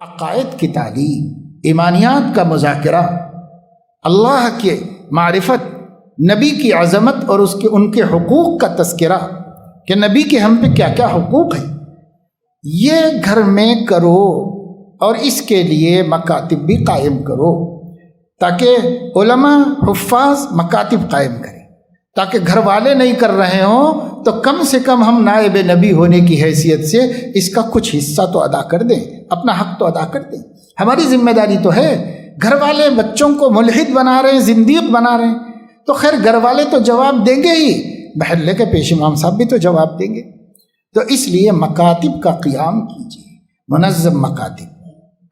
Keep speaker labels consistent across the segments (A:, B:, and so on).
A: عقائد کی تعلیم، ایمانیات کا مذاکرہ، اللہ کے معرفت، نبی کی عظمت اور ان کے حقوق کا تذکرہ کہ نبی کے ہم پہ کیا کیا حقوق ہیں، یہ گھر میں کرو اور اس کے لیے مکاتب بھی قائم کرو تاکہ علماء حفاظ مکاتب قائم کریں، تاکہ گھر والے نہیں کر رہے ہوں تو کم سے کم ہم نائب نبی ہونے کی حیثیت سے اس کا کچھ حصہ تو ادا کر دیں، اپنا حق تو ادا کر دیں۔ ہماری ذمہ داری تو ہے۔ گھر والے بچوں کو ملحد بنا رہے ہیں، زندیق بنا رہے ہیں، تو خیر گھر والے تو جواب دیں گے ہی، محلے کے پیش امام صاحب بھی تو جواب دیں گے۔ تو اس لیے مکاتب کا قیام کیجیے، منظم مکاتب۔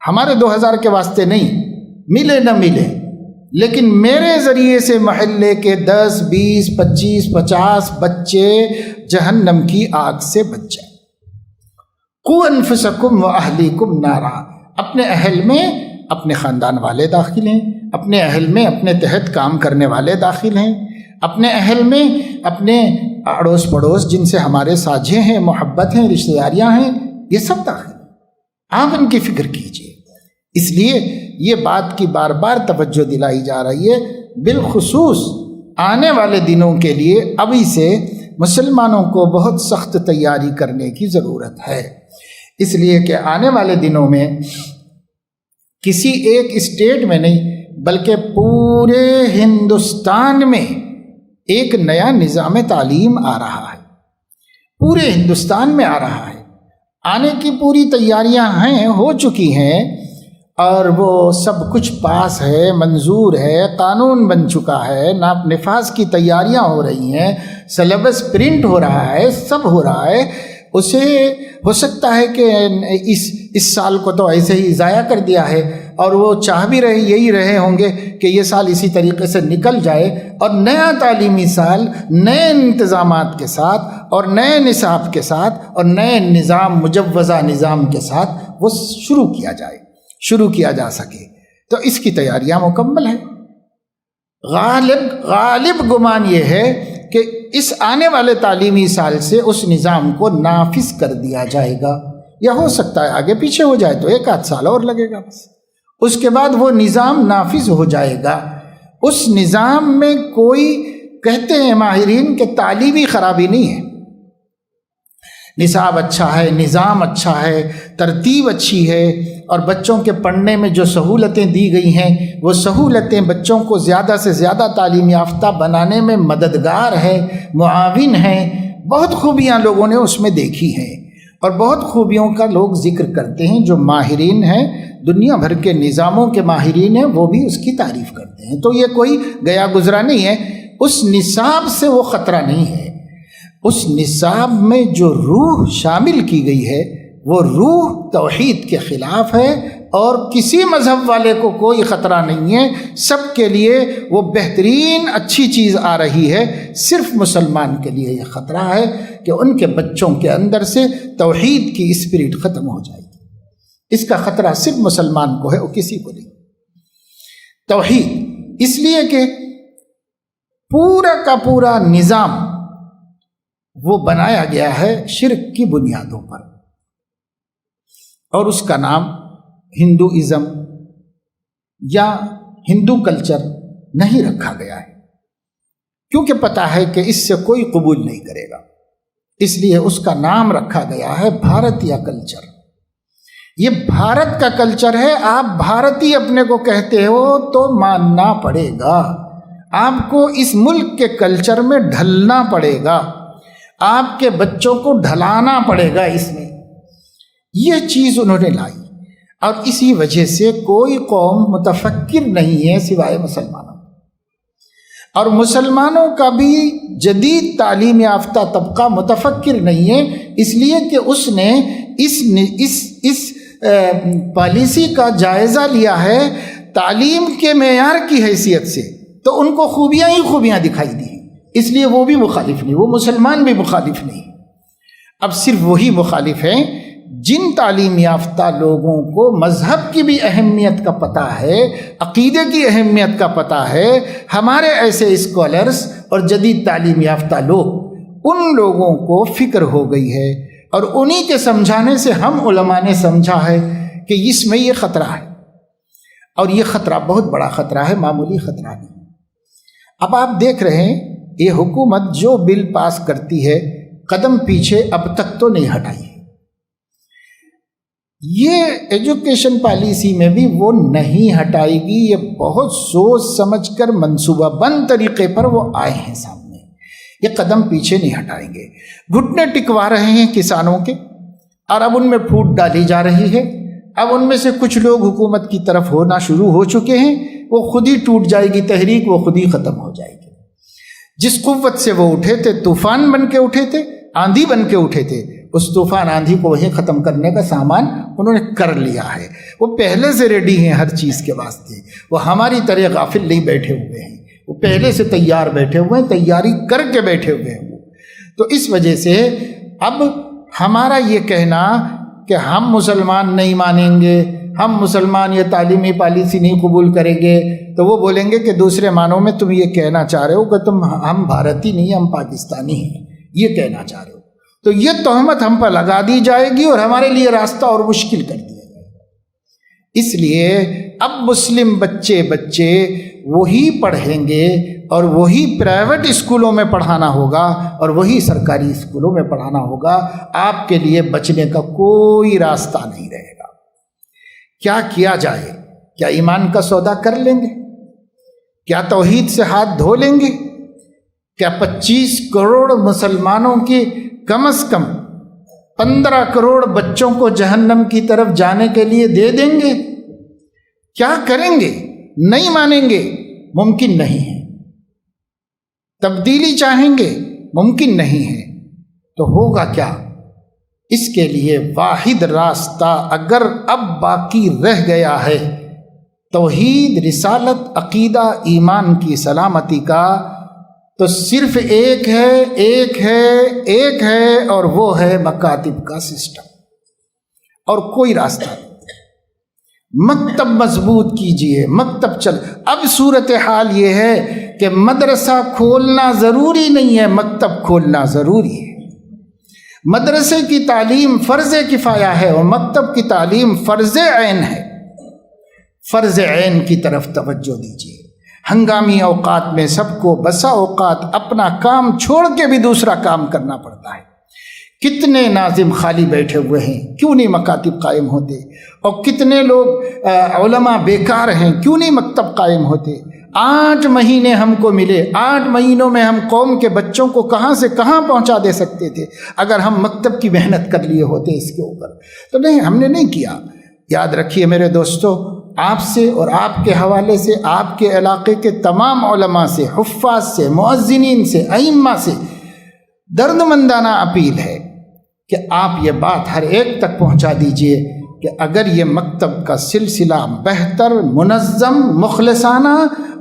A: ہمارے 2000 کے واسطے نہیں، ملے نہ ملے، لیکن میرے ذریعے سے محلے کے 10 20 25 50 بچے جہنم کی آگ سے بچ جائیں۔ قوا انفسکم واہلیکم نارا، اپنے اہل میں اپنے خاندان والے داخل ہیں، اپنے اہل میں اپنے تحت کام کرنے والے داخل ہیں، اپنے اہل میں اپنے اڑوس پڑوس جن سے ہمارے ساجھے ہیں، محبت ہیں، رشتہ داریاں ہیں، یہ سب داخل ہیں۔ آپ ان کی فکر کیجیے۔ اس لیے یہ بات کی بار بار توجہ دلائی جا رہی ہے، بالخصوص آنے والے دنوں کے لیے ابھی سے مسلمانوں کو بہت سخت تیاری کرنے کی ضرورت ہے، اس لیے کہ آنے والے دنوں میں کسی ایک اسٹیٹ میں نہیں بلکہ پورے ہندوستان میں ایک نیا نظام تعلیم آ رہا ہے، پورے ہندوستان میں آ رہا ہے۔ آنے کی پوری تیاریاں ہیں، ہو چکی ہیں، اور وہ سب کچھ پاس ہے، منظور ہے، قانون بن چکا ہے، نفاذ کی تیاریاں ہو رہی ہیں، سلیبس پرنٹ ہو رہا ہے، سب ہو رہا ہے۔ اسے ہو سکتا ہے کہ اس سال کو تو ایسے ہی ضائع کر دیا ہے، اور وہ چاہ بھی یہی رہے ہوں گے کہ یہ سال اسی طریقے سے نکل جائے، اور نیا تعلیمی سال نئے انتظامات کے ساتھ اور نئے نصاب کے ساتھ اور نئے نظام، مجوزہ نظام کے ساتھ وہ شروع کیا جا سکے۔ تو اس کی تیاریاں مکمل ہیں۔ غالب گمان یہ ہے کہ اس آنے والے تعلیمی سال سے اس نظام کو نافذ کر دیا جائے گا، یا ہو سکتا ہے آگے پیچھے ہو جائے تو 1 آدھ سال اور لگے گا، بس اس کے بعد وہ نظام نافذ ہو جائے گا۔ اس نظام میں کوئی، کہتے ہیں ماہرین کہ تعلیمی خرابی نہیں ہے، نصاب اچھا ہے، نظام اچھا ہے، ترتیب اچھی ہے، اور بچوں کے پڑھنے میں جو سہولتیں دی گئی ہیں وہ سہولتیں بچوں کو زیادہ سے زیادہ تعلیم یافتہ بنانے میں مددگار ہے، معاون ہیں۔ بہت خوبیاں لوگوں نے اس میں دیکھی ہیں، اور بہت خوبیوں کا لوگ ذکر کرتے ہیں۔ جو ماہرین ہیں، دنیا بھر کے نظاموں کے ماہرین ہیں، وہ بھی اس کی تعریف کرتے ہیں۔ تو یہ کوئی گیا گزرا نہیں ہے، اس نصاب سے وہ خطرہ نہیں ہے۔ اس نصاب میں جو روح شامل کی گئی ہے وہ روح توحید کے خلاف ہے، اور کسی مذہب والے کو کوئی خطرہ نہیں ہے، سب کے لیے وہ بہترین اچھی چیز آ رہی ہے۔ صرف مسلمان کے لیے یہ خطرہ ہے کہ ان کے بچوں کے اندر سے توحید کی اسپرٹ ختم ہو جائے گی۔ اس کا خطرہ صرف مسلمان کو ہے، وہ کسی کو نہیں۔ توحید، اس لیے کہ پورا کا پورا نظام وہ بنایا گیا ہے شرک کی بنیادوں پر، اور اس کا نام ہندوازم یا ہندو کلچر نہیں رکھا گیا ہے، کیونکہ پتہ ہے کہ اس سے کوئی قبول نہیں کرے گا، اس لیے اس کا نام رکھا گیا ہے بھارتیہ کلچر۔ یہ بھارت کا کلچر ہے، آپ بھارتی اپنے کو کہتے ہو تو ماننا پڑے گا، آپ کو اس ملک کے کلچر میں ڈھلنا پڑے گا، آپ کے بچوں کو ڈھلانا پڑے گا اس میں۔ یہ چیز انہوں نے لائی، اور اسی وجہ سے کوئی قوم متفکر نہیں ہے سوائے مسلمانوں، اور مسلمانوں کا بھی جدید تعلیم یافتہ طبقہ متفکر نہیں ہے، اس لیے کہ اس نے اس پالیسی کا جائزہ لیا ہے تعلیم کے معیار کی حیثیت سے، تو ان کو خوبیاں ہی خوبیاں دکھائی دی، اس لیے وہ بھی مخالف نہیں، وہ مسلمان بھی مخالف نہیں۔ اب صرف وہی مخالف ہیں جن تعلیم یافتہ لوگوں کو مذہب کی بھی اہمیت کا پتہ ہے، عقیدے کی اہمیت کا پتہ ہے۔ ہمارے ایسے اسکالرز اور جدید تعلیم یافتہ لوگ، ان لوگوں کو فکر ہو گئی ہے، اور انہی کے سمجھانے سے ہم علماء نے سمجھا ہے کہ اس میں یہ خطرہ ہے، اور یہ خطرہ بہت بڑا خطرہ ہے، معمولی خطرہ نہیں۔ اب آپ دیکھ رہے ہیں یہ حکومت جو بل پاس کرتی ہے قدم پیچھے اب تک تو نہیں ہٹائی ہے۔ یہ ایجوکیشن پالیسی میں بھی وہ نہیں ہٹائے گی، یہ بہت سوچ سمجھ کر منصوبہ بند طریقے پر وہ آئے ہیں سامنے، یہ قدم پیچھے نہیں ہٹائیں گے۔ گھٹنے ٹکوا رہے ہیں کسانوں کے، اور اب ان میں پھوٹ ڈالی جا رہی ہے۔ اب ان میں سے کچھ لوگ حکومت کی طرف ہونا شروع ہو چکے ہیں، وہ خود ہی ٹوٹ جائے گی تحریک، وہ خود ہی ختم ہو جائے گی۔ جس قوت سے وہ اٹھے تھے، طوفان بن کے اٹھے تھے، آندھی بن کے اٹھے تھے، اس طوفان آندھی کو وہیں ختم کرنے کا سامان انہوں نے کر لیا ہے۔ وہ پہلے سے ریڈی ہیں ہر چیز کے واسطے، وہ ہماری طرح غافل نہیں بیٹھے ہوئے ہیں، وہ پہلے سے تیار بیٹھے ہوئے ہیں، تیاری کر کے بیٹھے ہوئے ہیں وہ۔ تو اس وجہ سے اب ہمارا یہ کہنا کہ ہم مسلمان نہیں مانیں گے، ہم مسلمان یہ تعلیمی پالیسی نہیں قبول کریں گے، تو وہ بولیں گے کہ دوسرے معنوں میں تم یہ کہنا چاہ رہے ہو کہ ہم بھارتی نہیں، ہم پاکستانی ہیں، یہ کہنا چاہ رہے ہو۔ تو یہ تہمت ہم پر لگا دی جائے گی اور ہمارے لیے راستہ اور مشکل کر دیا جائے گا۔ اس لیے اب مسلم بچے وہی پڑھیں گے، اور وہی پرائیویٹ اسکولوں میں پڑھانا ہوگا اور وہی سرکاری اسکولوں میں پڑھانا ہوگا۔ آپ کے لیے بچنے کا کوئی راستہ نہیں رہے گا۔ کیا کیا جائے؟ کیا ایمان کا سودا کر لیں گے؟ کیا توحید سے ہاتھ دھو لیں گے؟ کیا 25 کروڑ مسلمانوں کی کم از کم 15 کروڑ بچوں کو جہنم کی طرف جانے کے لیے دے دیں گے؟ کیا کریں گے؟ نہیں مانیں گے، ممکن نہیں ہے۔ تبدیلی چاہیں گے، ممکن نہیں ہے۔ تو ہوگا کیا؟ اس کے لیے واحد راستہ اگر اب باقی رہ گیا ہے توحید، رسالت، عقیدہ، ایمان کی سلامتی کا، تو صرف ایک ہے اور وہ ہے مکاتب کا سسٹم، اور کوئی راستہ نہیں۔ مکتب مضبوط کیجئے، مکتب چل۔ اب صورتحال یہ ہے کہ مدرسہ کھولنا ضروری نہیں ہے، مکتب کھولنا ضروری ہے۔ مدرسے کی تعلیم فرض کفایہ ہے اور مکتب کی تعلیم فرض عین ہے۔ فرض عین کی طرف توجہ دیجیے۔ ہنگامی اوقات میں سب کو بسا اوقات اپنا کام چھوڑ کے بھی دوسرا کام کرنا پڑتا ہے۔ کتنے ناظم خالی بیٹھے ہوئے ہیں، کیوں نہیں مکاتب قائم ہوتے؟ اور کتنے لوگ علماء بیکار ہیں، کیوں نہیں مکتب قائم ہوتے؟ 8 مہینے ہم کو ملے، 8 مہینوں میں ہم قوم کے بچوں کو کہاں سے کہاں پہنچا دے سکتے تھے اگر ہم مکتب کی محنت کر لیے ہوتے اس کے اوپر۔ تو نہیں، ہم نے نہیں کیا۔ یاد رکھیے میرے دوستو، آپ سے اور آپ کے حوالے سے، آپ کے علاقے کے تمام علماء سے، حفاظ سے، مؤذنین سے، ائمہ سے درد مندانہ اپیل ہے کہ آپ یہ بات ہر ایک تک پہنچا دیجئے کہ اگر یہ مکتب کا سلسلہ بہتر، منظم، مخلصانہ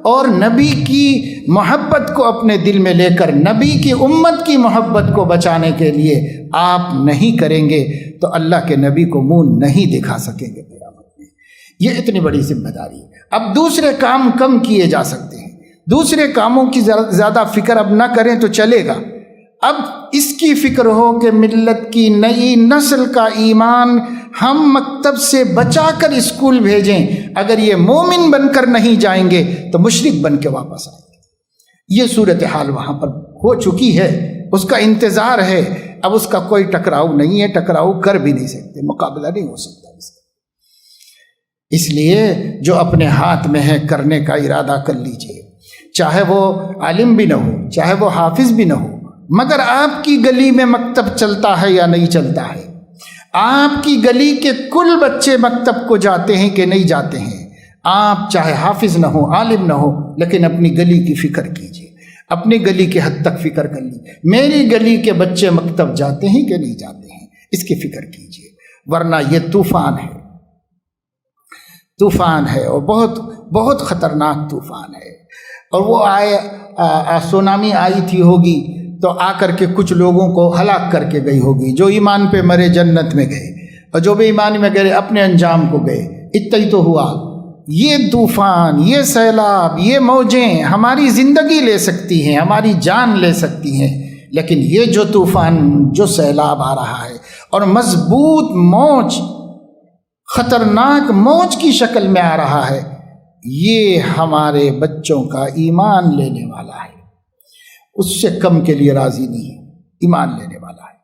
A: اور نبی کی محبت کو اپنے دل میں لے کر نبی کی امت کی محبت کو بچانے کے لیے آپ نہیں کریں گے تو اللہ کے نبی کو منہ نہیں دکھا سکیں گے قیامت میں۔ یہ اتنی بڑی ذمہ داری ہے۔ اب دوسرے کام کم کیے جا سکتے ہیں، دوسرے کاموں کی زیادہ فکر اب نہ کریں تو چلے گا۔ اب اس کی فکر ہو کہ ملت کی نئی نسل کا ایمان ہم مکتب سے بچا کر اسکول بھیجیں۔ اگر یہ مومن بن کر نہیں جائیں گے تو مشرک بن کے واپس آئیں گے۔ یہ صورتحال وہاں پر ہو چکی ہے، اس کا انتظار ہے۔ اب اس کا کوئی ٹکراؤ نہیں ہے، ٹکراؤ کر بھی نہیں سکتے، مقابلہ نہیں ہو سکتا اس کا۔ اس لیے جو اپنے ہاتھ میں ہے کرنے کا ارادہ کر لیجئے، چاہے وہ عالم بھی نہ ہو، چاہے وہ حافظ بھی نہ ہو، مگر آپ کی گلی میں مکتب چلتا ہے یا نہیں چلتا ہے؟ آپ کی گلی کے کل بچے مکتب کو جاتے ہیں کہ نہیں جاتے ہیں؟ آپ چاہے حافظ نہ ہو، عالم نہ ہو، لیکن اپنی گلی کی فکر کیجیے، اپنی گلی کے حد تک فکر کر لیجیے، میری گلی کے بچے مکتب جاتے ہیں کہ نہیں جاتے ہیں، اس کی فکر کیجیے، ورنہ یہ طوفان ہے، طوفان ہے، اور بہت بہت خطرناک طوفان ہے۔ اور وہ سونامی آئی تھی ہوگی تو آ کر کے کچھ لوگوں کو ہلاک کر کے گئی ہوگی، جو ایمان پہ مرے جنت میں گئے، اور جو بے ایمان میں گئے اپنے انجام کو گئے۔ اتنا ہی تو ہوا۔ یہ طوفان، یہ سیلاب، یہ موجیں ہماری زندگی لے سکتی ہیں، ہماری جان لے سکتی ہیں، لیکن یہ جو طوفان، جو سیلاب آ رہا ہے اور مضبوط موج خطرناک موج کی شکل میں آ رہا ہے، یہ ہمارے بچوں کا ایمان لینے والا ہے، اس سے کم کے لیے راضی نہیں ہے، ایمان لینے والا ہے۔